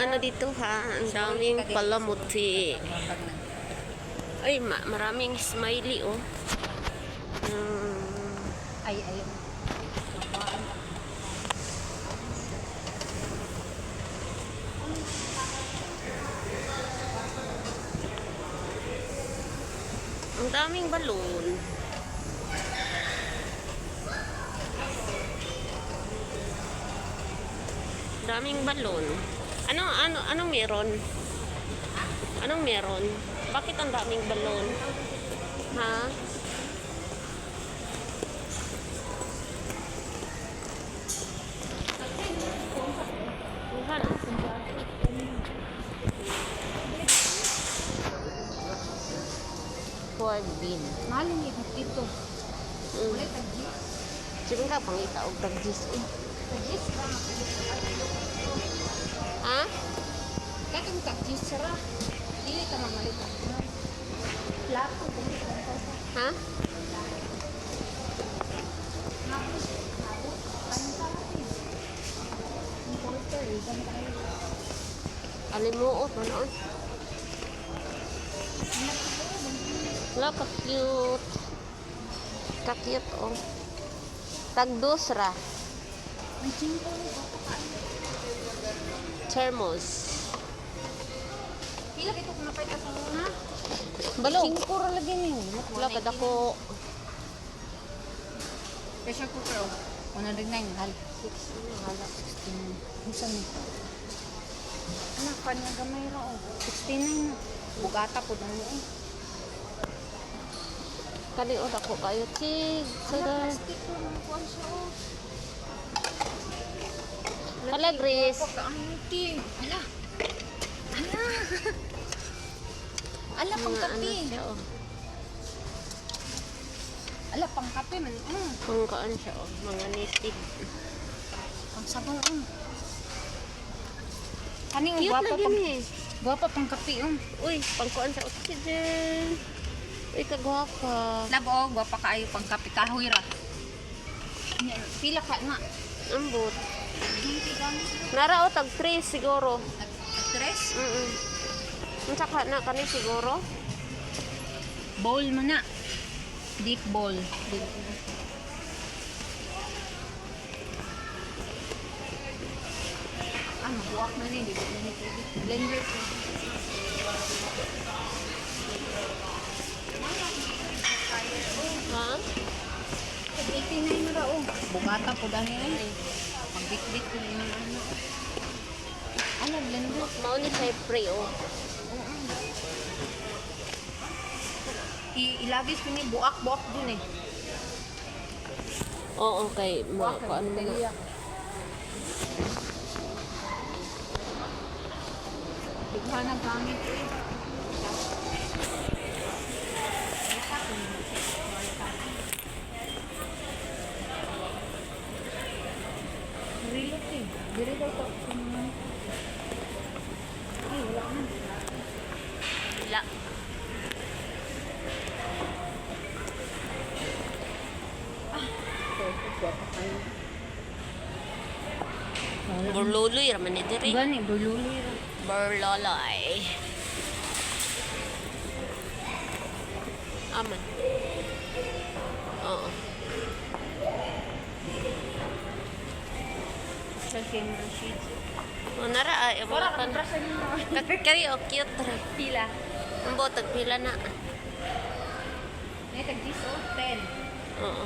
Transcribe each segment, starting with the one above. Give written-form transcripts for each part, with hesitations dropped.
ano dito ha. Ang daming palamuti. Ay, maraming smiley oh. Ay, ayun. Ang daming balon. Daming balon. Anong meron? Anong meron? Bakit ang daming balon? Ha? Pork bean. Mahal yung ito. Wala tag-gis. Sige ka, pangita og tag-gis. Tag-gis ba? Ha? Katong tag-gis sarap. Dili ka mamalit. Plato. Ha? Alimuot, manoon. Wala, ka-cute. Ka-cute, oh. Tag-dusra. Thermos. Pila ito kung napay sa muna? Balo. 5 ra lagi ni. Wala, kadako. Pressure cooker oh. 109 hal. 6, hala. 16. Isa ni. Anak pa niya gamay ra oh. 69 na. Bugata po na niya eh. Kani o dako kayo. Chig. Sada. Plastic ko naman po siya oh. Hala, Grace. Pagka-auntie. Ala. Ala. Ala, pang kape. Siya, oh. Ala, pang kape man. Kung kaan siya, oh. Mga native. Pang sabong. Kaning Cute guwapa na pang din eh. guwapa pang kape. Uy, pangkuan sa oxygen. Uy, kagwapa. Labo, guwapa kaayo pang kape. Kahoy ra. Pila ka na. Ambot. Hindi gamit. Nara o, tag 3 siguro. Tres? Ang saka na kani siguro. Bowl mo na. Deep bowl. Mabuak na rin. Blender ko. Ha? 89 na ra oh. Bugata po dahil eh. Pagbit-bit ko rin ano. Ano, blender? Mauni sa pre oh. Ilagis ko ni buak-buak dun eh. Oo, okay. Paano mo na? Bigla na gamit eh. Rilot eh. Diri daw to. Ay, wala na. Wala. Burluloy raman ni diri. Gani, bululi ra. Burloloy. Aman. Oo. Sa camera sheets. O, nara ay. Wala ka, brasa niyo. Kari o, cute ra. Pila. Ang botag pila na. May tag-10 o 10. Oo.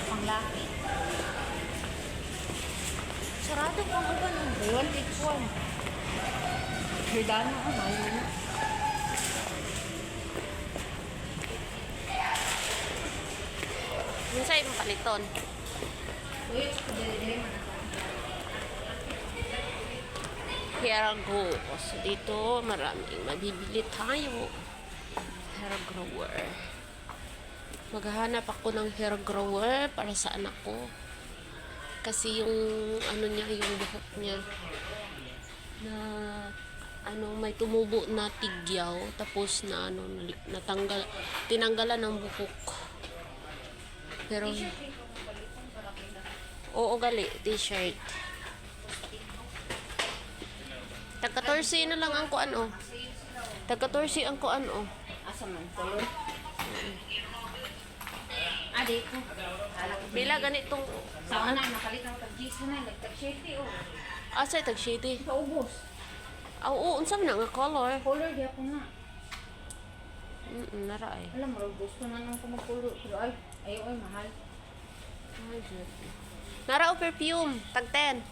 Panglaki. Sarado pa mo ba nung buwan? Each one. Herdano ko, mahal na. Minsan yung paliton. Uy, dili man ako. Hair grow. So dito maraming mabibili tayo. Hair grower. Maghahanap ako ng hair grower para sa anak ko. Kasi yung ano niya, yung buhok niya na ano, may tumubo na tigyaw tapos na ano, natanggal, tinanggalan ng buhok. Pero oo, gali t-shirt. Tag 14 na lang ang kuan oh. Tag 14 ang kuan oh. Asa man color? Ah, dito. Kala ko Pila ganitong sa una nakalit ako tag Jason na nagtag shady oh. asa tag shady. Kaubos. Aw, unsa man nga color? Color di ako na. Nara ay. Alam mo, gusto na nang kumagkulo. Pero ay, ayaw ay, mahal. Ay, Diyos. Nara o perfume, tag 10.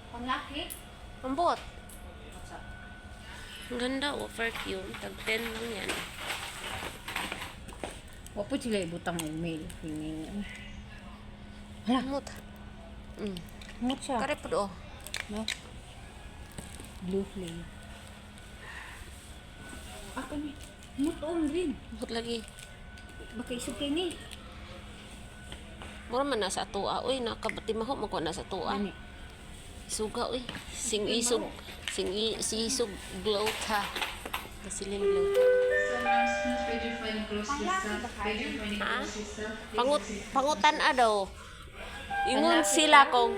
Panglaki? Ambot. What's up? Ang ganda o perfume, tag 10 lang yan. Wapo sila ibutang email. Hingin. Hala, Amot. mut siya. Kare po oh. No? Blue flame. Ako ni. Mut on rin. Amot lagi. Baka isog kayo ni. Mura man nasa atuwa. Uy, nakabatimaho mo ko nasa atuwa. Ani. Suga, uy. Sing isog. Sisog glow ta. Kasilin glow ta. Ha? Pangutan daw. Ingon sila kung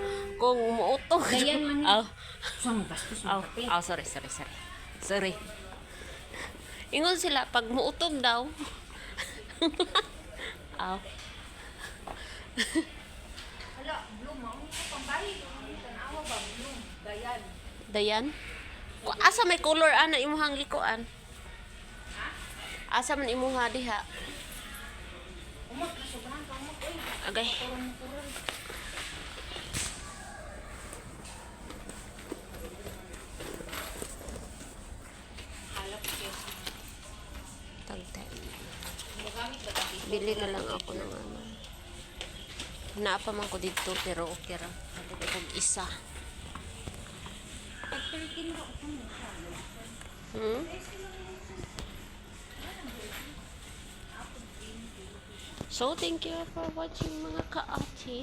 muutog. Dayan man Aw. Saan bastos mo kape? Sorry. Ingon sila pag muutog daw. Aw. Hala, blue mo. Ano ka pang bayi? Tanawa ba? Blue. Dayan. Dayan. Asa may color ana imuhang likuan? Asa man imuha diha? Umot, sobrahan ka umot. Uy, Agay. kurang. Halap siya. Tagtay. Magamit ba tayo? Bili na lang ako ng ano. Naapa man ko dito pero okay ra. Sabi ko isa. At 13 ba ako mo? So, thank you for watching mga ka-ate.